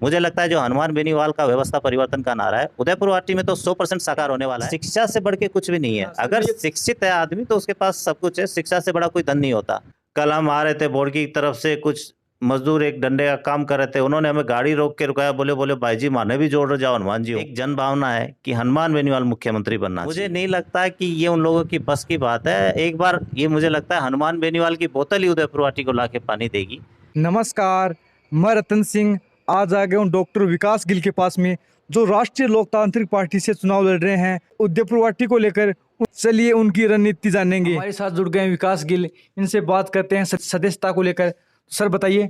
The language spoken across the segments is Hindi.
मुझे लगता है जो हनुमान बेनीवाल का व्यवस्था परिवर्तन का नारा है, उदयपुर वाटी में तो 100% साकार होने वाला है। शिक्षा से बढ़ के कुछ भी नहीं है। अगर शिक्षित है आदमी तो उसके पास सब कुछ है। शिक्षा से बड़ा कोई धन नहीं होता। कल हम आ रहे थे बोर्ड की तरफ से, कुछ मजदूर एक डंडे का काम कर रहे थे, उन्होंने हमें गाड़ी रोक के रुकाया, बोले बोले भाई जी माने भी जोड़ जाओ हनुमान जी। एक जन भावना है कि हनुमान बेनीवाल मुख्यमंत्री बनना। मुझे नहीं लगता है कि ये उन लोगों की बस की बात है। एक बार ये मुझे लगता है हनुमान बेनीवाल की बोतल ही उदयपुर वाटी को लाके पानी देगी। नमस्कार, मैं रतन सिंह आज आ गया हूँ डॉक्टर विकास गिल के पास में, जो राष्ट्रीय लोकतांत्रिक पार्टी से चुनाव लड़ रहे हैं उदयपुर वाटी को लेकर। चलिए उनकी रणनीति जानेंगे। हमारे साथ जुड़ गए हैं विकास गिल, इनसे बात करते हैं सदस्यता को लेकर। सर बताइए।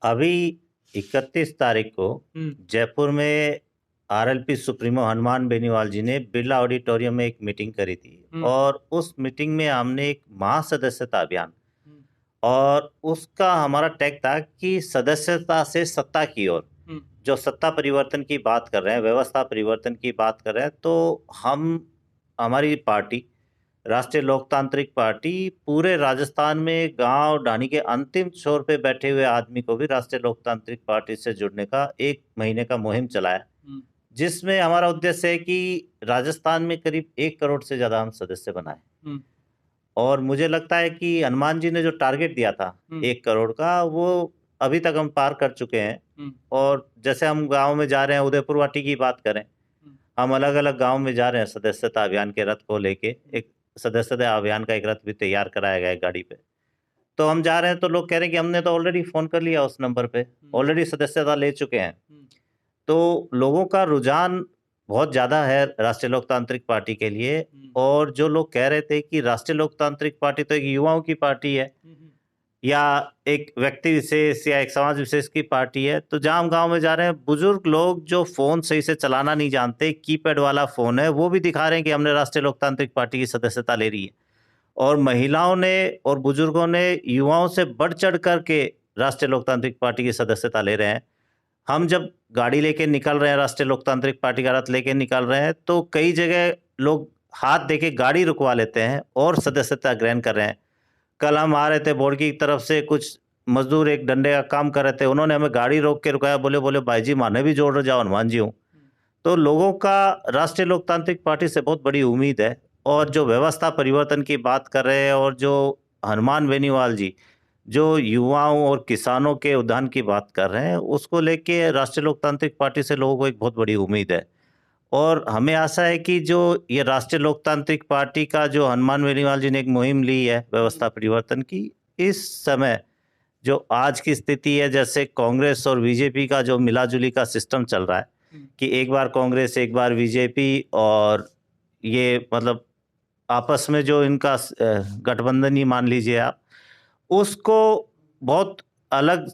अभी 31 तारीख को जयपुर में आरएलपी सुप्रीमो हनुमान बेनीवाल जी ने बिरला ऑडिटोरियम में एक मीटिंग करी थी और उस मीटिंग में हमने एक महासदस्यता अभियान और उसका हमारा टैग था कि सदस्यता से सत्ता की ओर। जो सत्ता परिवर्तन की बात कर रहे हैं, व्यवस्था परिवर्तन की बात कर रहे हैं, तो हमारी पार्टी राष्ट्रीय लोकतांत्रिक पार्टी पूरे राजस्थान में गांव ढाणी के अंतिम छोर पे बैठे हुए आदमी को भी राष्ट्रीय लोकतांत्रिक पार्टी से जुड़ने का 1 महीने का मुहिम चलाया, जिसमें हमारा उद्देश्य है कि राजस्थान में करीब 1 करोड़ से ज्यादा हम सदस्य बनाए। और मुझे लगता है कि हनुमान जी ने जो टारगेट दिया था 1 करोड़ का, वो अभी तक हम पार कर चुके हैं। और जैसे हम गांव में जा रहे हैं, उदयपुर वाटी की बात करें, हम अलग अलग गांव में जा रहे हैं सदस्यता अभियान के रथ को लेके। एक सदस्यता अभियान का एक रथ भी तैयार कराया गया है गाड़ी पे। तो हम जा रहे हैं तो लोग कह रहे हैं कि हमने तो ऑलरेडी फोन कर लिया उस नंबर पे, ऑलरेडी सदस्यता ले चुके हैं। तो लोगों का रुझान बहुत ज्यादा है राष्ट्रीय लोकतांत्रिक पार्टी के लिए। और जो लोग कह रहे थे कि राष्ट्रीय लोकतांत्रिक पार्टी तो एक युवाओं की पार्टी है या एक व्यक्ति विशेष या एक समाज विशेष की पार्टी है, तो जहां हम गांव में जा रहे हैं, बुजुर्ग लोग जो फोन सही से चलाना नहीं जानते, कीपैड वाला फोन है, वो भी दिखा रहे हैं कि हमने राष्ट्रीय लोकतांत्रिक पार्टी की सदस्यता ले रही है। और महिलाओं ने और बुजुर्गों ने युवाओं से बढ़ चढ़ करके राष्ट्रीय लोकतांत्रिक पार्टी की सदस्यता ले रहे हैं। हम जब गाड़ी लेके निकल रहे हैं, राष्ट्रीय लोकतांत्रिक पार्टी का रथ लेके निकल रहे हैं, तो कई जगह लोग हाथ देके गाड़ी रुकवा लेते हैं और सदस्यता ग्रहण कर रहे हैं। कल हम आ रहे थे बोर्ड की तरफ से, कुछ मजदूर एक डंडे का काम कर रहे थे, उन्होंने हमें गाड़ी रोक के रुकाया, बोले बोले भाई जी माने भी जोड़ जाओ हनुमान जी हूँ। तो लोगों का राष्ट्रीय लोकतांत्रिक पार्टी से बहुत बड़ी उम्मीद है। और जो व्यवस्था परिवर्तन की बात कर रहे हैं और जो हनुमान बेनीवाल जी जो युवाओं और किसानों के उद्यान की बात कर रहे हैं, उसको लेके राष्ट्रीय लोकतांत्रिक पार्टी से लोगों को एक बहुत बड़ी उम्मीद है। और हमें आशा है कि जो ये राष्ट्रीय लोकतांत्रिक पार्टी का जो हनुमान बेनीवाल जी ने एक मुहिम ली है व्यवस्था परिवर्तन की, इस समय जो आज की स्थिति है, जैसे कांग्रेस और बीजेपी का जो मिलाजुली का सिस्टम चल रहा है कि एक बार कांग्रेस एक बार बीजेपी, और ये मतलब आपस में जो इनका गठबंधन ही मान लीजिए आप, उसको बहुत अलग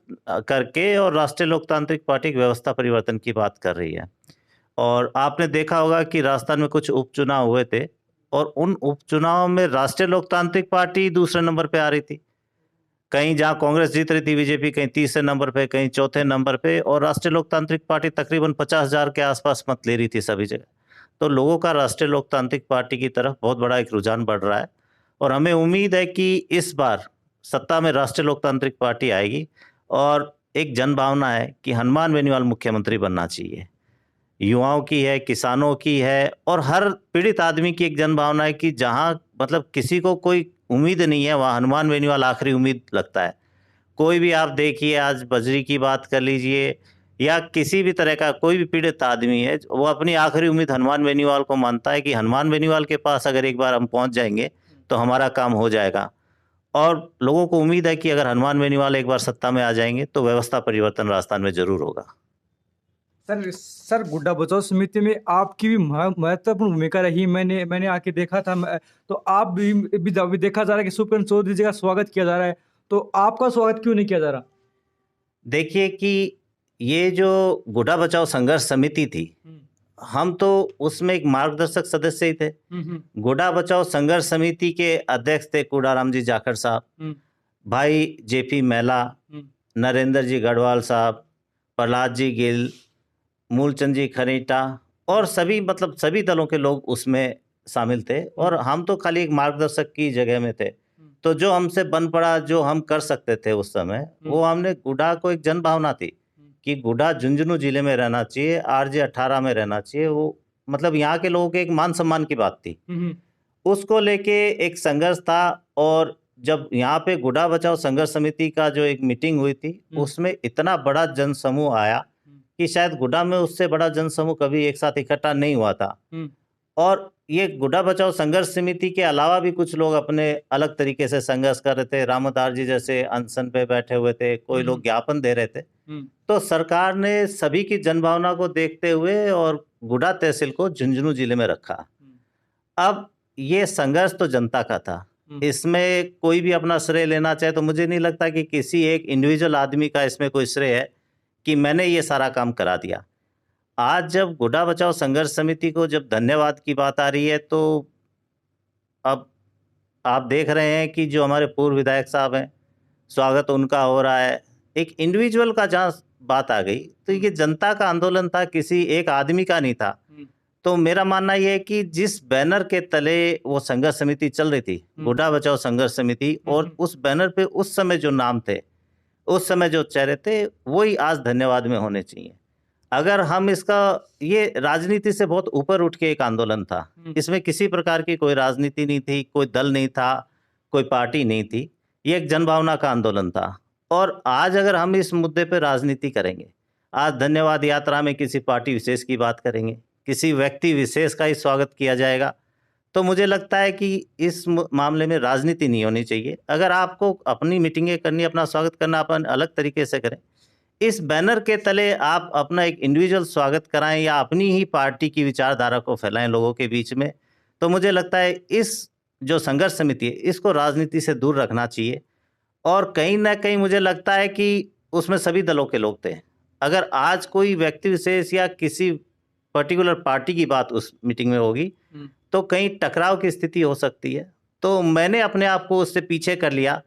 करके और राष्ट्रीय लोकतांत्रिक पार्टी की व्यवस्था परिवर्तन की बात कर रही है। और आपने देखा होगा कि राजस्थान में कुछ उपचुनाव हुए थे और उन उपचुनाव में राष्ट्रीय लोकतांत्रिक पार्टी दूसरे नंबर पे आ रही थी। कहीं जहां कांग्रेस जीत रही थी बीजेपी कहीं तीसरे नंबर पे, कहीं चौथे नंबर पे, और राष्ट्रीय लोकतांत्रिक पार्टी तकरीबन 50,000 के आसपास मत ले रही थी सभी जगह। तो लोगों का राष्ट्रीय लोकतांत्रिक पार्टी की तरफ बहुत बड़ा एक रुझान बढ़ रहा है और हमें उम्मीद है कि इस बार सत्ता में राष्ट्रीय लोकतांत्रिक पार्टी आएगी। और एक जन भावना है कि हनुमान बेनीवाल मुख्यमंत्री बनना चाहिए। युवाओं की है, किसानों की है, और हर पीड़ित आदमी की एक जन भावना है कि जहां मतलब किसी को कोई उम्मीद नहीं है, वहां हनुमान बेनीवाल आखिरी उम्मीद लगता है। कोई भी आप देखिए, आज बजरी की बात कर लीजिए या किसी भी तरह का कोई भी पीड़ित आदमी है, वो अपनी आखिरी उम्मीद हनुमान बेनीवाल को मानता है कि हनुमान बेनीवाल के पास अगर एक बार हम पहुंच जाएंगे तो हमारा काम हो जाएगा। और लोगों को उम्मीद है कि अगर हनुमान बेनीवाल एक बार सत्ता में आ जाएंगे तो व्यवस्था परिवर्तन राजस्थान में जरूर होगा। सर गुड्डा बचाओ समिति में आपकी भी महत्वपूर्ण भूमिका रही। मैंने आके देखा था। तो आप भी देखा जा रहा है कि सुप्रीम चौधरी जी का स्वागत किया जा रहा है, तो आपका स्वागत क्यों नहीं किया जा रहा? देखिए कि ये जो गुड्डा बचाओ संघर्ष समिति थी, हम तो उसमें एक मार्गदर्शक सदस्य ही थे। गुड्डा बचाओ संघर्ष समिति के अध्यक्ष थे कूड़ाराम जी जाखड़ साहब, भाई जेपी मेला, नरेंद्र जी गढ़वाल साहब, प्रहलाद जी गिल, मूलचंद जी खनीटा, और सभी मतलब सभी दलों के लोग उसमें शामिल थे। और हम तो खाली एक मार्गदर्शक की जगह में थे। तो जो हमसे बन पड़ा, जो हम कर सकते थे उस समय, वो हमने गुड्डा को एक जन भावना थी कि गुडा झुंझुनू जिले में रहना चाहिए, आरजे 18 में रहना चाहिए, वो मतलब यहाँ के लोगों के एक मान सम्मान की बात थी। उसको लेके एक संघर्ष था। और जब यहाँ पे गुडा बचाओ संघर्ष समिति का जो एक मीटिंग हुई थी, उसमें इतना बड़ा जनसमूह आया कि शायद गुडा में उससे बड़ा जनसमूह कभी एक साथ इकट्ठा नहीं हुआ था। और ये गुडा बचाओ संघर्ष समिति के अलावा भी कुछ लोग अपने अलग तरीके से संघर्ष कर रहे थे। रामोदार जी जैसे अनशन पे बैठे हुए थे, कोई लोग ज्ञापन दे रहे थे। तो सरकार ने सभी की जनभावना को देखते हुए और गुडा तहसील को झुंझुनू जिले में रखा। अब ये संघर्ष तो जनता का था, इसमें कोई भी अपना श्रेय लेना चाहे तो मुझे नहीं लगता कि किसी एक इंडिविजुअल आदमी का इसमें कोई श्रेय है कि मैंने ये सारा काम करा दिया। आज जब गुडा बचाओ संघर्ष समिति को जब धन्यवाद की बात आ रही है, तो अब आप देख रहे हैं कि जो हमारे पूर्व विधायक साहब हैं, स्वागत उनका हो रहा है। एक इंडिविजुअल का जहाँ बात आ गई, तो ये जनता का आंदोलन था, किसी एक आदमी का नहीं था। तो मेरा मानना यह है कि जिस बैनर के तले वो संघर्ष समिति चल रही थी, गुडा बचाओ संघर्ष समिति, और उस बैनर पे उस समय जो नाम थे, उस समय जो चेहरे थे, वही आज धन्यवाद में होने चाहिए। अगर हम इसका, ये राजनीति से बहुत ऊपर उठ के एक आंदोलन था, इसमें किसी प्रकार की कोई राजनीति नहीं थी, कोई दल नहीं था, कोई पार्टी नहीं थी, ये एक जनभावना का आंदोलन था। और आज अगर हम इस मुद्दे पर राजनीति करेंगे, आज धन्यवाद यात्रा में किसी पार्टी विशेष की बात करेंगे, किसी व्यक्ति विशेष का ही स्वागत किया जाएगा, तो मुझे लगता है कि इस मामले में राजनीति नहीं होनी चाहिए। अगर आपको अपनी मीटिंगें करनी, अपना स्वागत करना, अपन अलग तरीके से करें। इस बैनर के तले आप अपना एक इंडिविजुअल स्वागत कराएं या अपनी ही पार्टी की विचारधारा को फैलाएं लोगों के बीच में, तो मुझे लगता है इस जो संघर्ष समिति है, इसको राजनीति से दूर रखना चाहिए। और कहीं ना कहीं मुझे लगता है कि उसमें सभी दलों के लोग थे। अगर आज कोई व्यक्ति विशेष या किसी पर्टिकुलर पार्टी की बात उस मीटिंग में होगी, तो कहीं टकराव की स्थिति हो सकती है। तो मैंने अपने आप को उससे पीछे कर लिया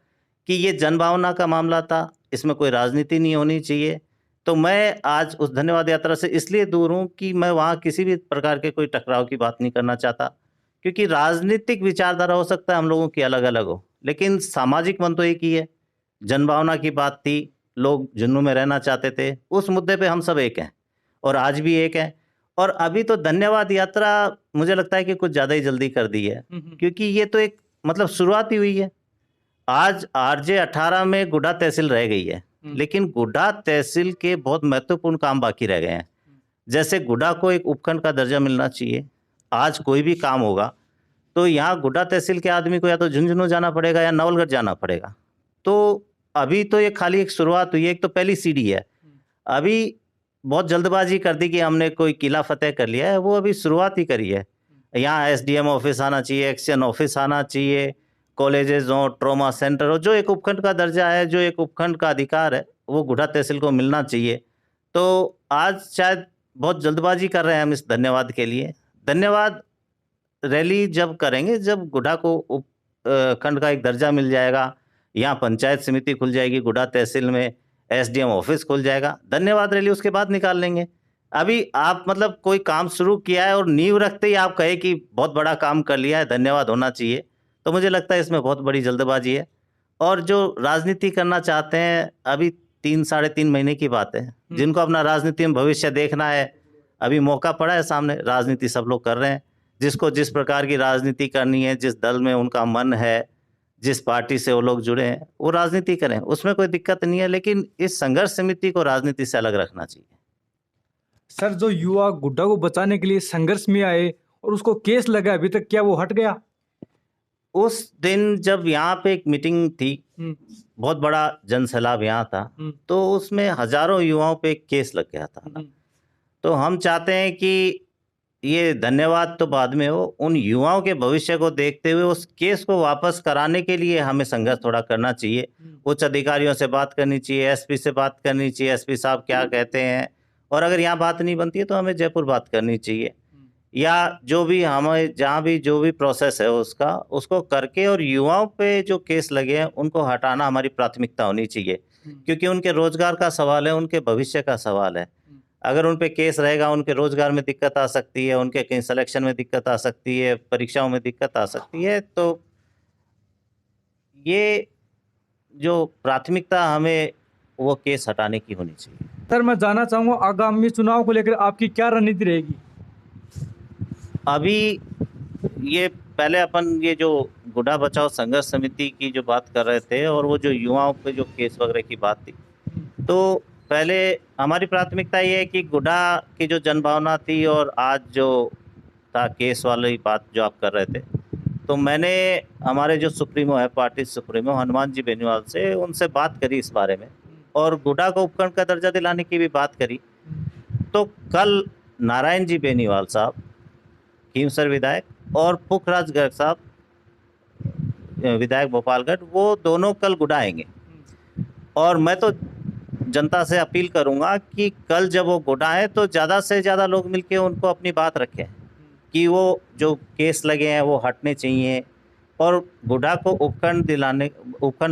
कि ये जनभावना का मामला था, इसमें कोई राजनीति नहीं होनी चाहिए। तो मैं आज उस धन्यवाद यात्रा से इसलिए दूर हूँ कि मैं वहाँ किसी भी प्रकार के कोई टकराव की बात नहीं करना चाहता, क्योंकि राजनीतिक विचारधारा हो सकता है हम लोगों की अलग अलग हो, लेकिन सामाजिक मन तो एक ही है। जनभावना की बात थी, लोग झुंझुनू में रहना चाहते थे, उस मुद्दे पे हम सब एक हैं और आज भी एक हैं। और अभी तो धन्यवाद यात्रा मुझे लगता है कि कुछ ज़्यादा ही जल्दी कर दी है, क्योंकि ये तो एक मतलब शुरुआत ही हुई है। आज आरजे 18 में गुडा तहसील रह गई है, लेकिन गुडा तहसील के बहुत महत्वपूर्ण काम बाकी रह गए हैं। जैसे गुडा को एक उपखंड का दर्जा मिलना चाहिए। आज कोई भी काम होगा तो यहाँ गुडा तहसील के आदमी को या तो झुंझुनू जाना पड़ेगा या नवलगढ़ जाना पड़ेगा। तो अभी तो ये खाली एक शुरुआत हुई है, एक तो पहली सीढ़ी है। अभी बहुत जल्दबाजी कर दी कि हमने कोई किला फतेह कर लिया है, वो अभी शुरुआत ही करी है। यहाँ एसडीएम ऑफिस आना चाहिए, एक्शन ऑफिस आना चाहिए, कॉलेजेस हो, ट्रॉमा सेंटर हो, जो एक उपखंड का दर्जा है, जो एक उपखंड का अधिकार है, वो गुडा तहसील को मिलना चाहिए। तो आज शायद बहुत जल्दबाजी कर रहे हैं हम इस धन्यवाद के लिए। धन्यवाद रैली जब करेंगे, जब गुडा को उपखंड का एक दर्जा मिल जाएगा, यहाँ पंचायत समिति खुल जाएगी, गुडा तहसील में एसडीएम ऑफिस खुल जाएगा, धन्यवाद रैली उसके बाद निकाल लेंगे। अभी आप मतलब कोई काम शुरू किया है और नींव रखते ही आप कहे कि बहुत बड़ा काम कर लिया है, धन्यवाद होना चाहिए, तो मुझे लगता है इसमें बहुत बड़ी जल्दबाजी है। और जो राजनीति करना चाहते हैं, अभी 3-3.5 महीने की बात है। जिनको अपना राजनीति में भविष्य देखना है, अभी मौका पड़ा है सामने, राजनीति सब लोग कर रहे हैं। जिसको जिस प्रकार की राजनीति करनी है, जिस दल में उनका मन है, जिस पार्टी से वो लोग जुड़े हैं, वो राजनीति करें, उसमें कोई दिक्कत नहीं है। लेकिन इस संघर्ष समिति को राजनीति से अलग रखना चाहिए। सर, जो युवा गुड्डा को बचाने के लिए संघर्ष में आए और उसको केस लगा, अभी तक क्या वो हट गया? उस दिन जब यहाँ पे एक मीटिंग थी, बहुत बड़ा जनसैलाब यहाँ था, तो उसमें हजारों युवाओं पे एक केस लग गया था ना। तो हम चाहते हैं कि ये धन्यवाद तो बाद में हो, उन युवाओं के भविष्य को देखते हुए उस केस को वापस कराने के लिए हमें संघर्ष थोड़ा करना चाहिए। उच्च अधिकारियों से बात करनी चाहिए, एसपी से बात करनी चाहिए, एसपी साहब क्या कहते हैं, और अगर यहाँ बात नहीं बनती है तो हमें जयपुर बात करनी चाहिए, या जो भी हमें जहाँ भी जो भी प्रोसेस है उसको करके, और युवाओं पे जो केस लगे हैं उनको हटाना हमारी प्राथमिकता होनी चाहिए, क्योंकि उनके रोजगार का सवाल है, उनके भविष्य का सवाल है। अगर उन पे केस रहेगा, उनके रोजगार में दिक्कत आ सकती है, उनके कहीं सिलेक्शन में दिक्कत आ सकती है, परीक्षाओं में दिक्कत आ सकती है। तो ये जो प्राथमिकता हमें वो केस हटाने की होनी चाहिए। सर मैं जानना चाहूँगा आगामी चुनाव को लेकर आपकी क्या रणनीति रहेगी? अभी ये पहले अपन ये जो गुड्डा बचाओ संघर्ष समिति की जो बात कर रहे थे और वो जो युवाओं पे जो केस वगैरह की बात थी, तो पहले हमारी प्राथमिकता ये है कि गुड्डा की जो जनभावना थी और आज जो था केस वाली बात जो आप कर रहे थे, तो मैंने हमारे जो सुप्रीमो है, पार्टी सुप्रीमो हनुमान जी बेनीवाल से उनसे बात करी इस बारे में और गुड्डा को उपखंड का दर्जा दिलाने की भी बात करी। तो कल नारायण जी बेनीवाल साहब, खीमसर विधायक, और पुखराज गर्ग साहब विधायक भोपालगढ़, वो दोनों कल गुड्डा आएंगे। और मैं तो जनता से अपील करूंगा कि कल जब वो गुड्डा है तो ज़्यादा से ज़्यादा लोग मिलके उनको अपनी बात रखें कि वो जो केस लगे हैं वो हटने चाहिए और गुड्डा को उपखंड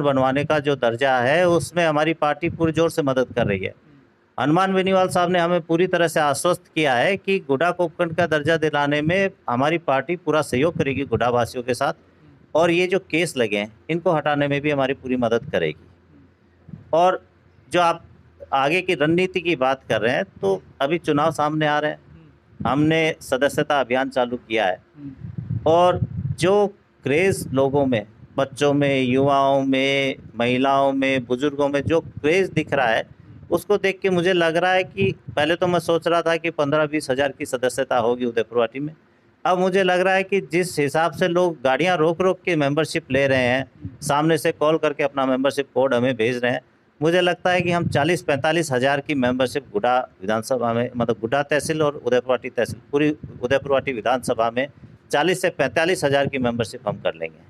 बनवाने का जो दर्जा है उसमें हमारी पार्टी पूरी जोर से मदद कर रही है। हनुमान बेनीवाल साहब ने हमें पूरी तरह से आश्वस्त किया है कि गुड्डा को उपखंड का दर्जा दिलाने में हमारी पार्टी पूरा सहयोग करेगी गुड्डा वासियों के साथ, और ये जो केस लगे हैं इनको हटाने में भी हमारी पूरी मदद करेगी। और जो आप आगे की रणनीति की बात कर रहे हैं, तो अभी चुनाव सामने आ रहे हैं, हमने सदस्यता अभियान चालू किया है और जो क्रेज़ लोगों में, बच्चों में, युवाओं में, महिलाओं में, बुजुर्गों में जो क्रेज़ दिख रहा है उसको देख के मुझे लग रहा है कि पहले तो मैं सोच रहा था कि 15-20 हज़ार की सदस्यता होगी उदयपुर वाटी में। अब मुझे लग रहा है कि जिस हिसाब से लोग गाड़ियां रोक रोक के मेंबरशिप ले रहे हैं, सामने से कॉल करके अपना मेंबरशिप कोड हमें भेज रहे हैं, मुझे लगता है कि हम 40-45 हज़ार की मेंबरशिप गुड्डा विधानसभा में, मतलब गुड्डा तहसील और उदयपुर वाटी तहसील, पूरी उदयपुर वाटी विधानसभा में 40 से 45 हज़ार की मेंबरशिप हम कर लेंगे।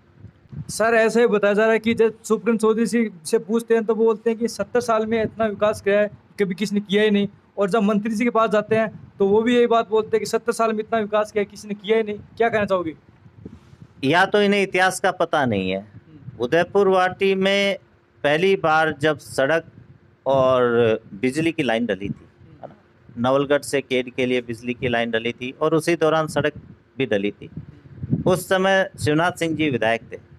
सर ऐसे ही बताया जा रहा है कि जब सुप्रीम चौधरी से पूछते हैं तो वो बोलते हैं कि 70 साल में इतना विकास किया है कभी किसी ने किया ही नहीं, और जब मंत्री जी के पास जाते हैं तो वो भी यही बात बोलते हैं कि 70 साल में इतना विकास किया है किसी ने किया ही नहीं। क्या कहना चाहोगे? या तो इन्हें इतिहास का पता नहीं है। उदयपुर वाटी में पहली बार जब सड़क और बिजली की लाइन डली थी, है ना, नवलगढ़ से केड के लिए बिजली की लाइन डली थी और उसी दौरान सड़क भी डली थी। उस समय शिवनाथ सिंह जी विधायक थे।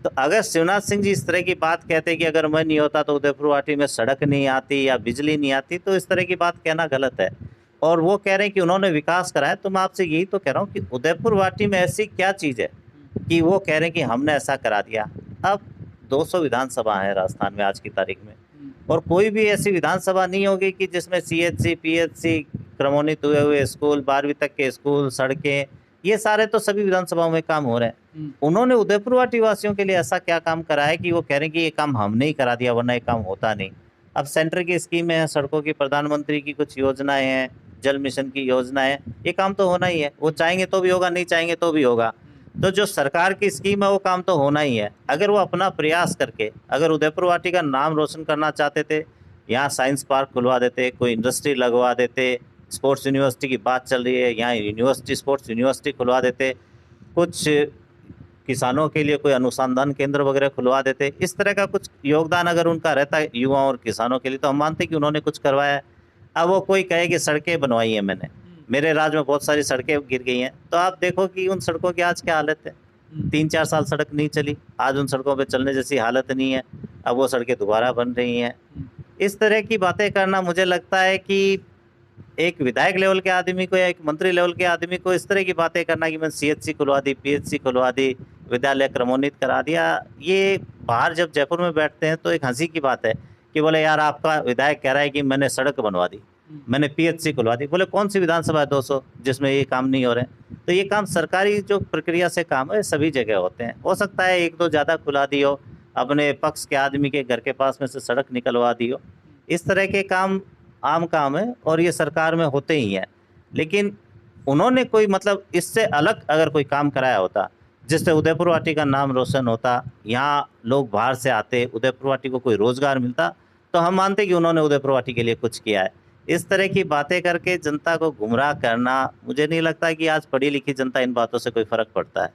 तो अगर शिवनाथ सिंह जी इस तरह की बात कहते कि अगर मैं नहीं होता तो उदयपुर वाटी में सड़क नहीं आती या बिजली नहीं आती, तो इस तरह की बात कहना गलत है। और वो कह रहे हैं कि उन्होंने विकास कराया, तो मैं आपसे यही तो कह रहा हूँ कि उदयपुर वाटी में ऐसी क्या चीज़ है कि वो कह रहे हैं कि हमने ऐसा करा दिया। अब 200 विधानसभा है राजस्थान में आज की तारीख में, और कोई भी ऐसी विधानसभा नहीं होगी कि जिसमें CHC, PHC, क्रमोन्नत हुए स्कूल, 12वीं तक के स्कूल, सड़कें, ये सारे तो सभी विधानसभाओं में काम हो रहे हैं। उन्होंने उदयपुर वाटी वासियों के लिए ऐसा क्या काम करा है कि वो कह रहे हैं कि ये काम हमने ही करा दिया, वरना ये काम होता नहीं। अब सेंटर की स्कीमें हैं, सड़कों की, प्रधानमंत्री की कुछ योजनाएं हैं, जल मिशन की योजनाएं, ये काम तो होना ही है। वो चाहेंगे तो भी होगा, नहीं चाहेंगे तो भी होगा। तो जो सरकार की स्कीम है वो काम तो होना ही है। अगर वो अपना प्रयास करके, अगर उदयपुर वाटी का नाम रोशन करना चाहते थे, यहाँ साइंस पार्क खुलवा देते, कोई इंडस्ट्री लगवा देते, स्पोर्ट्स यूनिवर्सिटी की बात चल रही है, यहाँ यूनिवर्सिटी, स्पोर्ट्स यूनिवर्सिटी खुलवा देते, कुछ किसानों के लिए कोई अनुसंधान केंद्र वगैरह खुलवा देते, इस तरह का कुछ योगदान अगर उनका रहता है युवाओं और किसानों के लिए, तो हम मानते कि उन्होंने कुछ करवाया है। अब वो कोई कहे कि सड़कें बनवाई हैं मैंने, मेरे राज्य में बहुत सारी सड़कें गिर गई हैं, तो आप देखो कि उन सड़कों की आज क्या हालत है। 3-4 साल सड़क नहीं चली, आज उन सड़कों पे चलने जैसी हालत नहीं है, अब वो सड़कें दोबारा बन रही हैं। इस तरह की बातें करना, मुझे लगता है कि एक विधायक लेवल के आदमी को या एक मंत्री लेवल के आदमी को इस तरह की बातें करना कि मैंने CHC खुलवा दी, PHC खुलवा दी, विद्यालय क्रमोन्नत करा दिया, ये बाहर जब जयपुर में बैठते हैं तो एक हंसी की बात है कि बोले यार आपका विधायक कह रहा है कि मैंने सड़क बनवा दी, मैंने PHC खुलवा दी। बोले कौन सी विधानसभा है 200 जिसमें ये काम नहीं हो रहे हैं? तो ये काम सरकारी जो प्रक्रिया से काम है सभी जगह होते हैं। हो सकता है 1-2 ज़्यादा खुला दी हो, अपने पक्ष के आदमी के घर के पास में से सड़क निकलवा दी हो, इस तरह के काम आम काम है और ये सरकार में होते ही हैं। लेकिन उन्होंने कोई मतलब इससे अलग अगर कोई काम कराया होता जिससे उदयपुर वाटी का नाम रोशन होता, यहाँ लोग बाहर से आते, उदयपुर वाटी को कोई रोजगार मिलता, तो हम मानते कि उन्होंने उदयपुर वाटी के लिए कुछ किया है। इस तरह की बातें करके जनता को गुमराह करना, मुझे नहीं लगता कि आज पढ़ी लिखी जनता इन बातों से कोई फर्क पड़ता है।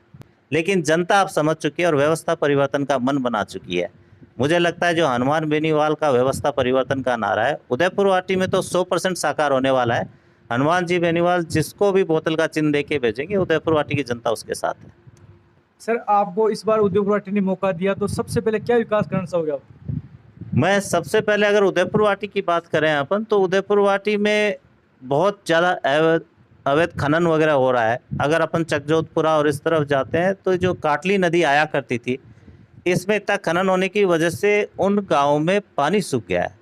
लेकिन जनता अब समझ चुकी है और व्यवस्था परिवर्तन का मन बना चुकी है। मुझे लगता है जो हनुमान बेनीवाल का व्यवस्था परिवर्तन का नारा है, उदयपुर वाटी में तो 100% साकार होने वाला है। हनुमान जी बेनीवाल जिसको भी बोतल का चिन्ह दे के भेजेंगे, उदयपुर वाटी की जनता उसके साथ है। सर आपको इस बार उदयपुर वाटी ने मौका दिया तो सबसे पहले क्या विकास करना चाहोगे आप? मैं सबसे पहले अगर उदयपुर वाटी की बात करें अपन, तो उदयपुर वाटी में बहुत ज़्यादा अवैध खनन वगैरह हो रहा है। अगर अपन चकजोधपुरा और इस तरफ जाते हैं तो जो काटली नदी आया करती थी, इसमें इतना खनन होने की वजह से उन गाँव में पानी सूख गया है।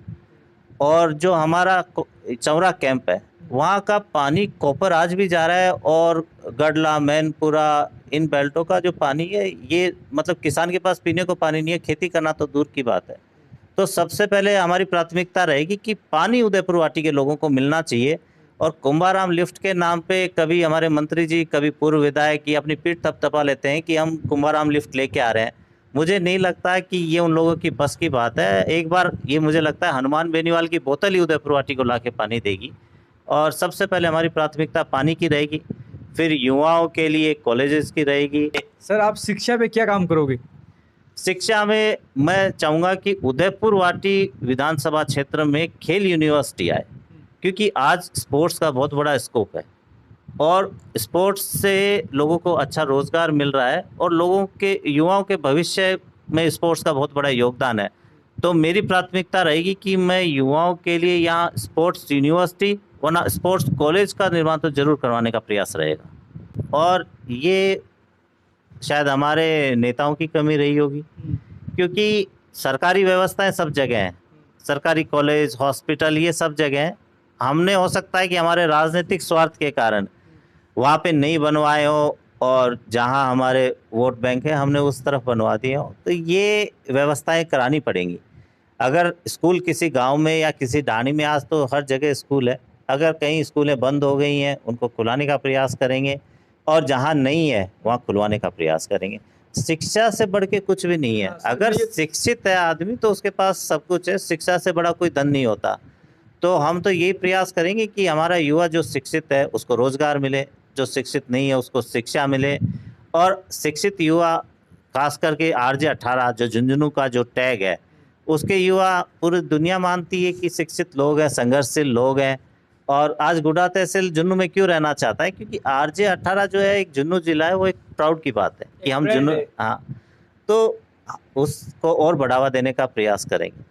और जो हमारा चौरा कैंप है, वहाँ का पानी कॉपर आज भी जा रहा है, और गडला, मैनपुरा, इन बेल्टों का जो पानी है, ये मतलब किसान के पास पीने को पानी नहीं है, खेती करना तो दूर की बात है। तो सबसे पहले हमारी प्राथमिकता रहेगी कि पानी उदयपुर वाटी के लोगों को मिलना चाहिए। और कुंभाराम लिफ्ट के नाम पे कभी हमारे मंत्री जी, कभी पूर्व विधायक ये अपनी पीठ थपथपा लेते हैं कि हम कुंभाराम लिफ्ट लेके आ रहे हैं। मुझे नहीं लगता है कि ये उन लोगों की बस की बात है। एक बार ये मुझे लगता है हनुमान बेनीवाल की बोतल ही उदयपुर वाटी को लाके पानी देगी। और सबसे पहले हमारी प्राथमिकता पानी की रहेगी, फिर युवाओं के लिए कॉलेजेस की रहेगी। सर, आप शिक्षा पे क्या काम करोगे? शिक्षा में मैं चाहूँगा कि उदयपुर वाटी विधानसभा क्षेत्र में खेल यूनिवर्सिटी आए, क्योंकि आज स्पोर्ट्स का बहुत बड़ा स्कोप है और स्पोर्ट्स से लोगों को अच्छा रोजगार मिल रहा है और लोगों के, युवाओं के भविष्य में स्पोर्ट्स का बहुत बड़ा योगदान है। तो मेरी प्राथमिकता रहेगी कि मैं युवाओं के लिए यहाँ स्पोर्ट्स यूनिवर्सिटी वरना स्पोर्ट्स कॉलेज का निर्माण तो जरूर करवाने का प्रयास रहेगा। और ये शायद हमारे नेताओं की कमी रही होगी, क्योंकि सरकारी व्यवस्थाएं सब जगह हैं, सरकारी कॉलेज, हॉस्पिटल, ये सब जगह हैं। हमने हो सकता है कि हमारे राजनीतिक स्वार्थ के कारण वहाँ पे नहीं बनवाए हो, और जहाँ हमारे वोट बैंक है हमने उस तरफ बनवा दिए हो। तो ये व्यवस्थाएं करानी पड़ेंगी। अगर स्कूल किसी गांव में या किसी ढाणी में, आज तो हर जगह स्कूल है, अगर कहीं स्कूलें बंद हो गई हैं उनको खुलाने का प्रयास करेंगे, और जहाँ नहीं है वहाँ खुलवाने का प्रयास करेंगे। शिक्षा से बढ़ के कुछ भी नहीं है। अगर शिक्षित है आदमी तो उसके पास सब कुछ है, शिक्षा से बड़ा कोई धन नहीं होता। तो हम तो यही प्रयास करेंगे कि हमारा युवा जो शिक्षित है उसको रोजगार मिले, जो शिक्षित नहीं है उसको शिक्षा मिले। और शिक्षित युवा, खास करके RJ 18 जो झुंझुनू का जो टैग है, उसके युवा पूरी दुनिया मानती है कि शिक्षित लोग हैं, संघर्षशील लोग हैं। और आज गुडा तहसील झुन्नू में क्यों रहना चाहता है? क्योंकि RJ 18 जो है एक झुन्नू जिला है, वो एक प्राउड की बात है कि हम झुन्नू, हाँ, तो उसको और बढ़ावा देने का प्रयास करेंगे।